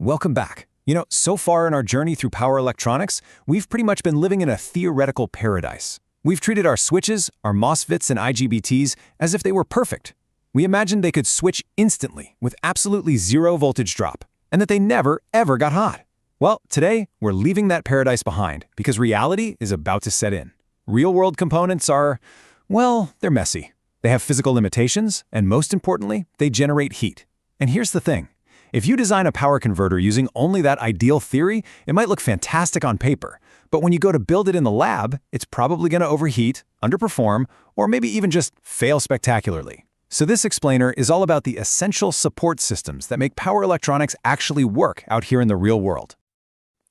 Welcome back. So far in our journey through power electronics, we've pretty much been living in a theoretical paradise. We've treated our switches, our MOSFETs and IGBTs as if they were perfect. We imagined they could switch instantly with absolutely zero voltage drop, and that they never, ever got hot. Well, today, we're leaving that paradise behind because reality is about to set in. Real-world components are, well, they're messy. They have physical limitations, and most importantly, they generate heat. And here's the thing. If you design a power converter using only that ideal theory, it might look fantastic on paper. But when you go to build it in the lab, it's probably going to overheat, underperform, or maybe even just fail spectacularly. So this explainer is all about the essential support systems that make power electronics actually work out here in the real world.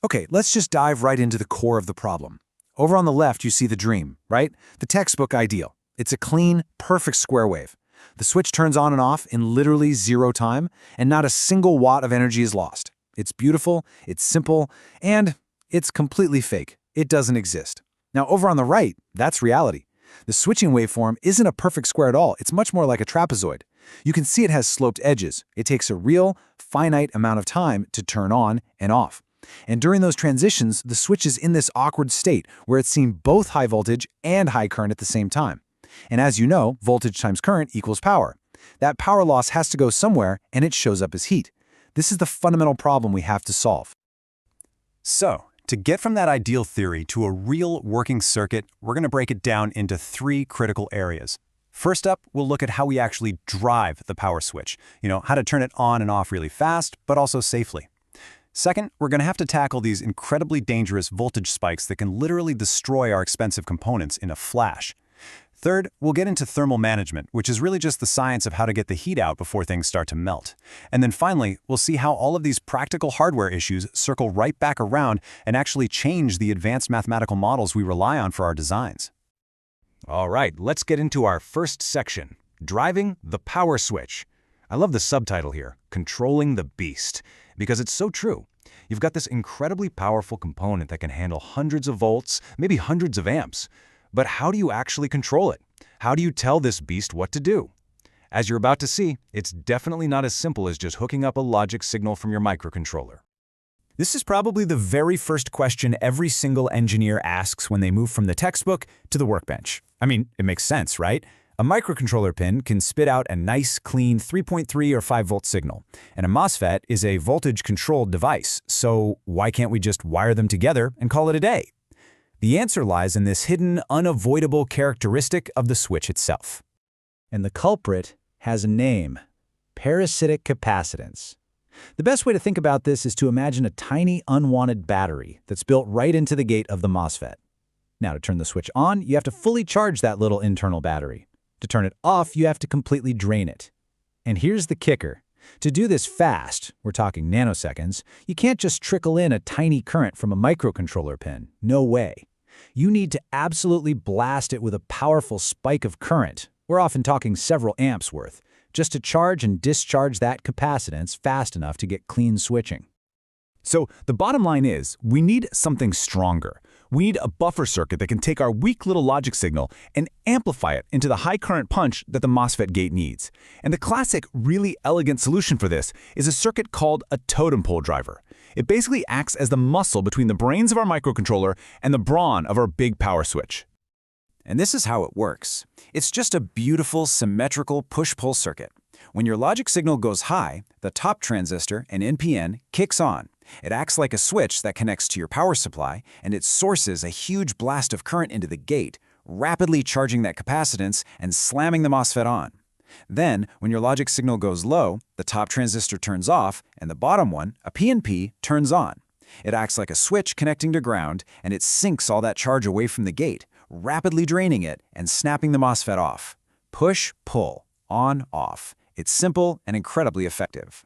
Okay, let's just dive right into the core of the problem. Over on the left, you see the dream, right? The textbook ideal. It's a clean, perfect square wave. The switch turns on and off in literally zero time, and not a single watt of energy is lost. It's beautiful, it's simple, and it's completely fake. It doesn't exist. Now, over on the right, that's reality. The switching waveform isn't a perfect square at all. It's much more like a trapezoid. You can see it has sloped edges. It takes a real, finite amount of time to turn on and off. And during those transitions, the switch is in this awkward state where it's seeing both high voltage and high current at the same time. And as you know, voltage times current equals power. That power loss has to go somewhere, and it shows up as heat. This is the fundamental problem we have to solve. So, to get from that ideal theory to a real working circuit, we're going to break it down into 3 critical areas. First up, we'll look at how we actually drive the power switch. How to turn it on and off really fast, but also safely. Second, we're going to have to tackle these incredibly dangerous voltage spikes that can literally destroy our expensive components in a flash. Third, we'll get into thermal management, which is really just the science of how to get the heat out before things start to melt. And then finally, we'll see how all of these practical hardware issues circle right back around and actually change the advanced mathematical models we rely on for our designs. All right, let's get into our first section, driving the power switch. I love the subtitle here, Controlling the Beast, because it's so true. You've got this incredibly powerful component that can handle hundreds of volts, maybe hundreds of amps. But how do you actually control it? How do you tell this beast what to do? As you're about to see, it's definitely not as simple as just hooking up a logic signal from your microcontroller. This is probably the very first question every single engineer asks when they move from the textbook to the workbench. I mean, it makes sense, right? A microcontroller pin can spit out a nice, clean 3.3 or 5 volt signal, and a MOSFET is a voltage-controlled device, so why can't we just wire them together and call it a day? The answer lies in this hidden, unavoidable characteristic of the switch itself. And the culprit has a name: parasitic capacitance. The best way to think about this is to imagine a tiny, unwanted battery that's built right into the gate of the MOSFET. Now, to turn the switch on, you have to fully charge that little internal battery. To turn it off, you have to completely drain it. And here's the kicker. To do this fast, we're talking nanoseconds, you can't just trickle in a tiny current from a microcontroller pin. No way. You need to absolutely blast it with a powerful spike of current. We're often talking several amps worth, just to charge and discharge that capacitance fast enough to get clean switching. So the bottom line is, we need something stronger. We need a buffer circuit that can take our weak little logic signal and amplify it into the high current punch that the MOSFET gate needs. And the classic, really elegant solution for this is a circuit called a totem pole driver. It basically acts as the muscle between the brains of our microcontroller and the brawn of our big power switch. And this is how it works. It's just a beautiful, symmetrical push-pull circuit. When your logic signal goes high, the top transistor, an NPN, kicks on. It acts like a switch that connects to your power supply, and it sources a huge blast of current into the gate, rapidly charging that capacitance and slamming the MOSFET on. Then, when your logic signal goes low, the top transistor turns off, and the bottom one, a PNP, turns on. It acts like a switch connecting to ground, and it sinks all that charge away from the gate, rapidly draining it and snapping the MOSFET off. Push, pull, on, off. It's simple and incredibly effective.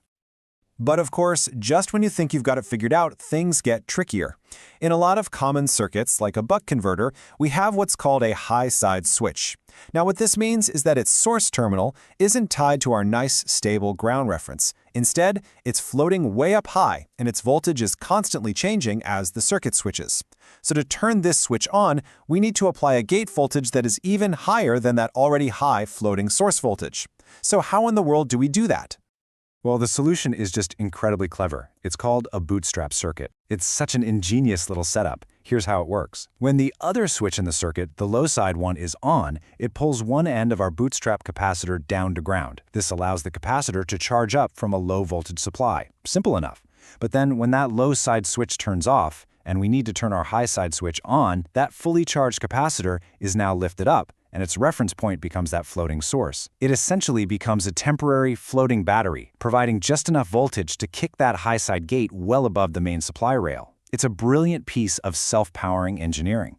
But of course, just when you think you've got it figured out, things get trickier. In a lot of common circuits, like a buck converter, we have what's called a high-side switch. Now what this means is that its source terminal isn't tied to our nice, stable ground reference. Instead, it's floating way up high, and its voltage is constantly changing as the circuit switches. So to turn this switch on, we need to apply a gate voltage that is even higher than that already high floating source voltage. So how in the world do we do that? Well, the solution is just incredibly clever. It's called a bootstrap circuit. It's such an ingenious little setup. Here's how it works. When the other switch in the circuit, the low side one, is on, it pulls one end of our bootstrap capacitor down to ground. This allows the capacitor to charge up from a low voltage supply. Simple enough. But then when that low side switch turns off, and we need to turn our high side switch on, that fully charged capacitor is now lifted up, and its reference point becomes that floating source. It essentially becomes a temporary floating battery, providing just enough voltage to kick that high side gate well above the main supply rail. It's a brilliant piece of self-powering engineering.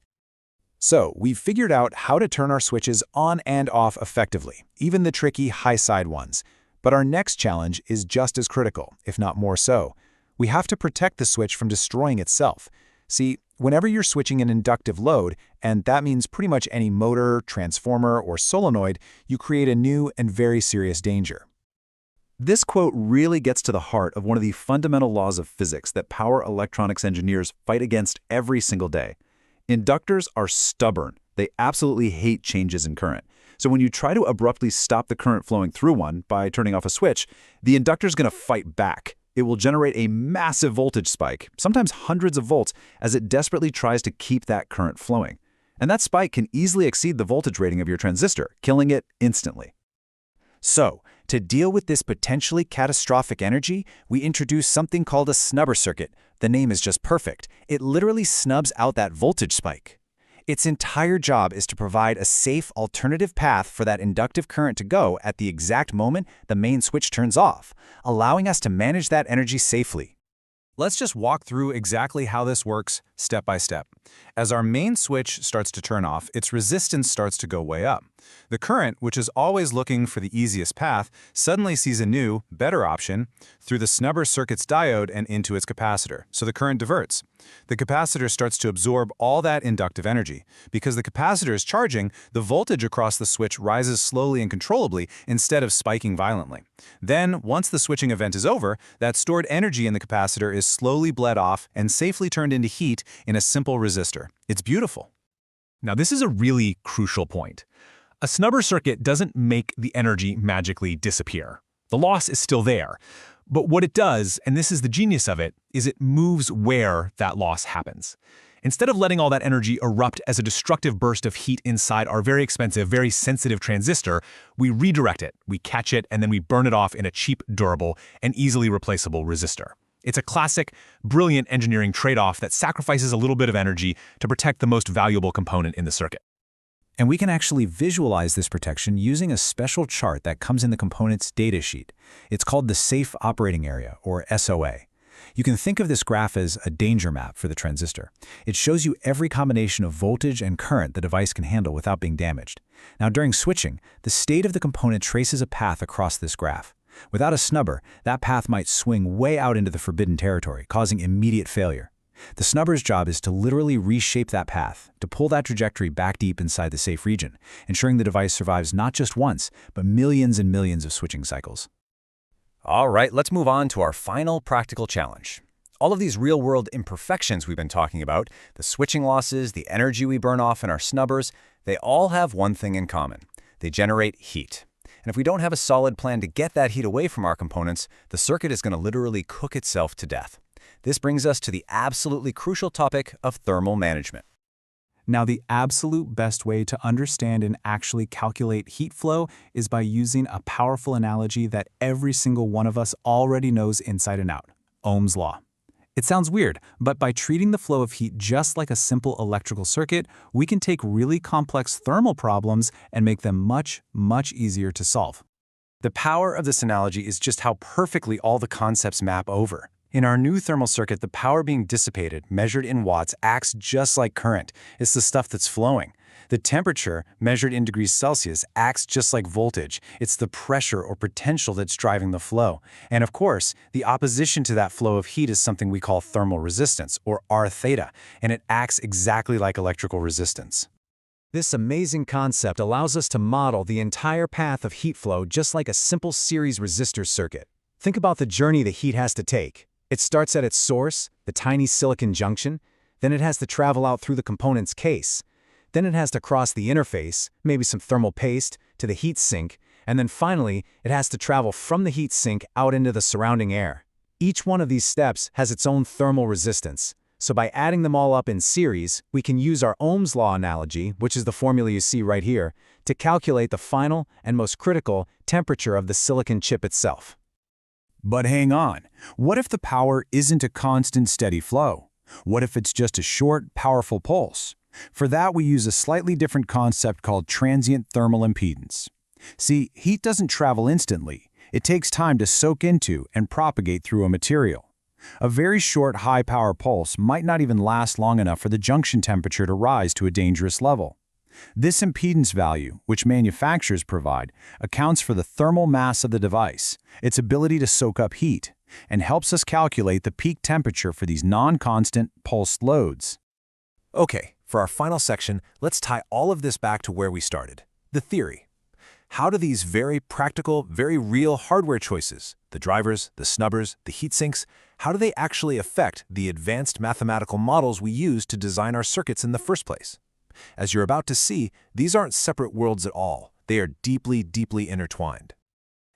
So, we've figured out how to turn our switches on and off effectively, even the tricky high side ones. But our next challenge is just as critical, if not more so. We have to protect the switch from destroying itself. See, whenever you're switching an inductive load, and that means pretty much any motor, transformer, or solenoid, you create a new and very serious danger. This quote really gets to the heart of one of the fundamental laws of physics that power electronics engineers fight against every single day. Inductors are stubborn. They absolutely hate changes in current. So when you try to abruptly stop the current flowing through one by turning off a switch, the inductor's going to fight back. It will generate a massive voltage spike, sometimes hundreds of volts, as it desperately tries to keep that current flowing. And that spike can easily exceed the voltage rating of your transistor, killing it instantly. So, to deal with this potentially catastrophic energy, we introduce something called a snubber circuit. The name is just perfect. It literally snubs out that voltage spike. Its entire job is to provide a safe alternative path for that inductive current to go at the exact moment the main switch turns off, allowing us to manage that energy safely. Let's just walk through exactly how this works step by step. As our main switch starts to turn off, its resistance starts to go way up. The current, which is always looking for the easiest path, suddenly sees a new, better option through the snubber circuit's diode and into its capacitor, so the current diverts. The capacitor starts to absorb all that inductive energy. Because the capacitor is charging, the voltage across the switch rises slowly and controllably instead of spiking violently. Then, once the switching event is over, that stored energy in the capacitor is slowly bled off and safely turned into heat in a simple resistor. It's beautiful. Now, this is a really crucial point. A snubber circuit doesn't make the energy magically disappear. The loss is still there. But what it does, and this is the genius of it, is it moves where that loss happens. Instead of letting all that energy erupt as a destructive burst of heat inside our very expensive, very sensitive transistor, we redirect it, we catch it, and then we burn it off in a cheap, durable, and easily replaceable resistor. It's a classic, brilliant engineering trade-off that sacrifices a little bit of energy to protect the most valuable component in the circuit. And we can actually visualize this protection using a special chart that comes in the component's datasheet. It's called the Safe Operating Area, or SOA. You can think of this graph as a danger map for the transistor. It shows you every combination of voltage and current the device can handle without being damaged. Now, during switching, the state of the component traces a path across this graph. Without a snubber, that path might swing way out into the forbidden territory, causing immediate failure. The snubber's job is to literally reshape that path, to pull that trajectory back deep inside the safe region, ensuring the device survives not just once, but millions and millions of switching cycles. All right, let's move on to our final practical challenge. All of these real-world imperfections we've been talking about, the switching losses, the energy we burn off in our snubbers, they all have one thing in common. They generate heat. And if we don't have a solid plan to get that heat away from our components, the circuit is going to literally cook itself to death. This brings us to the absolutely crucial topic of thermal management. Now, the absolute best way to understand and actually calculate heat flow is by using a powerful analogy that every single one of us already knows inside and out: Ohm's law. It sounds weird, but by treating the flow of heat just like a simple electrical circuit, we can take really complex thermal problems and make them much, much easier to solve. The power of this analogy is just how perfectly all the concepts map over. In our new thermal circuit, the power being dissipated, measured in watts, acts just like current. It's the stuff that's flowing. The temperature, measured in degrees Celsius, acts just like voltage. It's the pressure or potential that's driving the flow. And of course, the opposition to that flow of heat is something we call thermal resistance, or R theta, and it acts exactly like electrical resistance. This amazing concept allows us to model the entire path of heat flow just like a simple series resistor circuit. Think about the journey the heat has to take. It starts at its source, the tiny silicon junction, then it has to travel out through the component's case. Then it has to cross the interface, maybe some thermal paste, to the heat sink, And then finally, it has to travel from the heat sink out into the surrounding air. Each one of these steps has its own thermal resistance. So by adding them all up in series, we can use our Ohm's law analogy, which is the formula you see right here, to calculate the final and most critical temperature of the silicon chip itself. But hang on, what if the power isn't a constant steady flow? What if it's just a short, powerful pulse? For that, we use a slightly different concept called transient thermal impedance. See, heat doesn't travel instantly. It takes time to soak into and propagate through a material. A very short, high-power pulse might not even last long enough for the junction temperature to rise to a dangerous level. This impedance value, which manufacturers provide, accounts for the thermal mass of the device, its ability to soak up heat, and helps us calculate the peak temperature for these non-constant, pulsed loads. Okay, for our final section, let's tie all of this back to where we started, the theory. How do these very practical, very real hardware choices, the drivers, the snubbers, the heat sinks, how do they actually affect the advanced mathematical models we use to design our circuits in the first place? As you're about to see, these aren't separate worlds at all. They are deeply, deeply intertwined.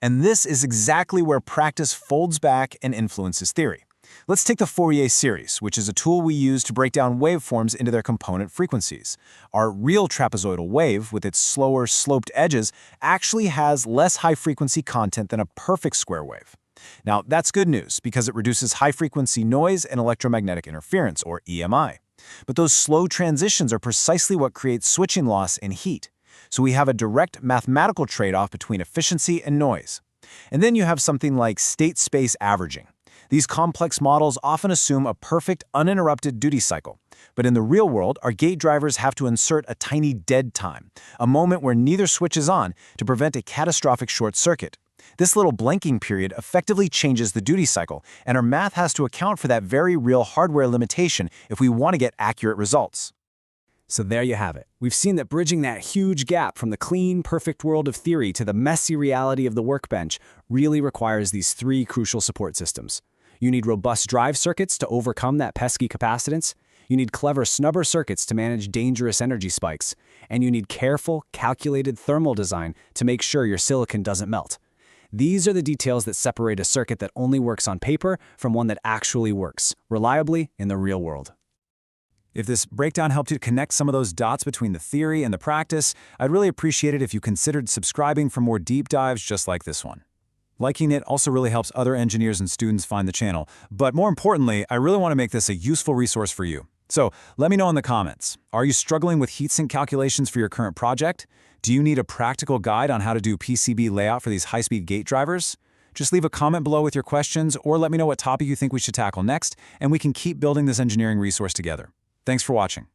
And this is exactly where practice folds back and influences theory. Let's take the Fourier series, which is a tool we use to break down waveforms into their component frequencies. Our real trapezoidal wave, with its slower, sloped edges, actually has less high-frequency content than a perfect square wave. Now, that's good news because it reduces high-frequency noise and electromagnetic interference, or EMI. But those slow transitions are precisely what creates switching loss and heat. So we have a direct mathematical trade-off between efficiency and noise. And then you have something like state-space averaging. These complex models often assume a perfect, uninterrupted duty cycle. But in the real world, our gate drivers have to insert a tiny dead time, a moment where neither switch is on, to prevent a catastrophic short circuit. This little blanking period effectively changes the duty cycle, and our math has to account for that very real hardware limitation if we want to get accurate results. So there you have it. We've seen that bridging that huge gap from the clean, perfect world of theory to the messy reality of the workbench really requires these three crucial support systems. You need robust drive circuits to overcome that pesky capacitance. You need clever snubber circuits to manage dangerous energy spikes. And you need careful, calculated thermal design to make sure your silicon doesn't melt. These are the details that separate a circuit that only works on paper from one that actually works, reliably in the real world. If this breakdown helped you to connect some of those dots between the theory and the practice, I'd really appreciate it if you considered subscribing for more deep dives just like this one. Liking it also really helps other engineers and students find the channel, but more importantly, I really want to make this a useful resource for you. So let me know in the comments. Are you struggling with heatsink calculations for your current project? Do you need a practical guide on how to do PCB layout for these high-speed gate drivers? Just leave a comment below with your questions or let me know what topic you think we should tackle next, and we can keep building this engineering resource together. Thanks for watching.